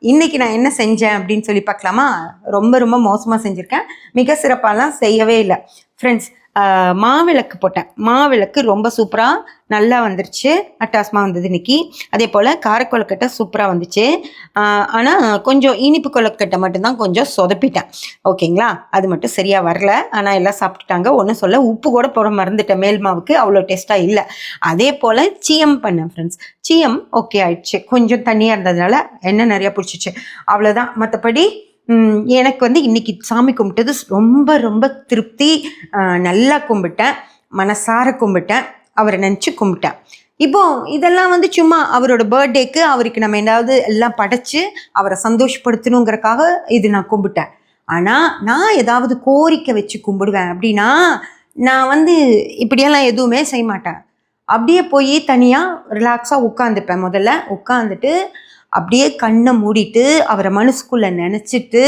இன்னைக்கு நான் என்ன செஞ்சேன் அப்படின்னு சொல்லி பார்க்கலாமா? ரொம்ப ரொம்ப மோசமாக செஞ்சுருக்கேன். மிக சிறப்பாலாம் செய்யவே இல்லை ஃப்ரெண்ட்ஸ். மாவிளக்கு போட்டேன். மாவிளக்கு ரொம்ப சூப்பராக நல்லா வந்துருச்சு. அட்டாசமாக வந்தது இன்னைக்கு. அதே போல் காரக்கொழுக்கட்டை சூப்பராக வந்துச்சு. ஆனால் கொஞ்சம் இனிப்பு கொழுக்கட்டை மட்டும்தான் கொஞ்சம் சொதப்பிட்டேன். ஓகேங்களா? அது மட்டும் சரியாக வரல. ஆனால் எல்லாம் சாப்பிட்டுட்டாங்க. ஒன்றும் சொல்ல. உப்பு கூட போட மறந்துட்டேன் மேல் மாவுக்கு. அவ்வளோ டேஸ்ட்டாக இல்லை. அதே போல் சீயம் பண்ணேன் ஃப்ரெண்ட்ஸ். சீயம் ஓகே ஆயிடுச்சு. கொஞ்சம் தண்ணியாக இருந்ததுனால எண்ணெய் நிறையா பிடிச்சிச்சு. அவ்வளோதான். மற்றபடி எனக்கு இன்னைக்கு சாமி கும்பிட்டது ரொம்ப ரொம்ப திருப்தி. நல்லா கும்பிட்டேன். மனசார கும்பிட்டேன். அவரை நினச்சி கும்பிட்டேன். இப்போ இதெல்லாம் சும்மா அவரோட பர்த்டேக்கு அவருக்கு நம்ம ஏதாவது எல்லாம் படைச்சு அவரை சந்தோஷப்படுத்தணுங்கிறக்காக இது நான் கும்பிட்டேன். ஆனால் நான் ஏதாவது கோரிக்கை வச்சு கும்பிடுவேன் அப்படின்னா நான் இப்படியெல்லாம் எதுவுமே செய்ய மாட்டேன். அப்படியே போய் தனியாக ரிலாக்ஸாக உட்காந்துப்பேன். முதல்ல உட்காந்துட்டு அப்படியே கண்ணை மூடிட்டு அவரை மனசுக்குள்ளே நினச்சிட்டு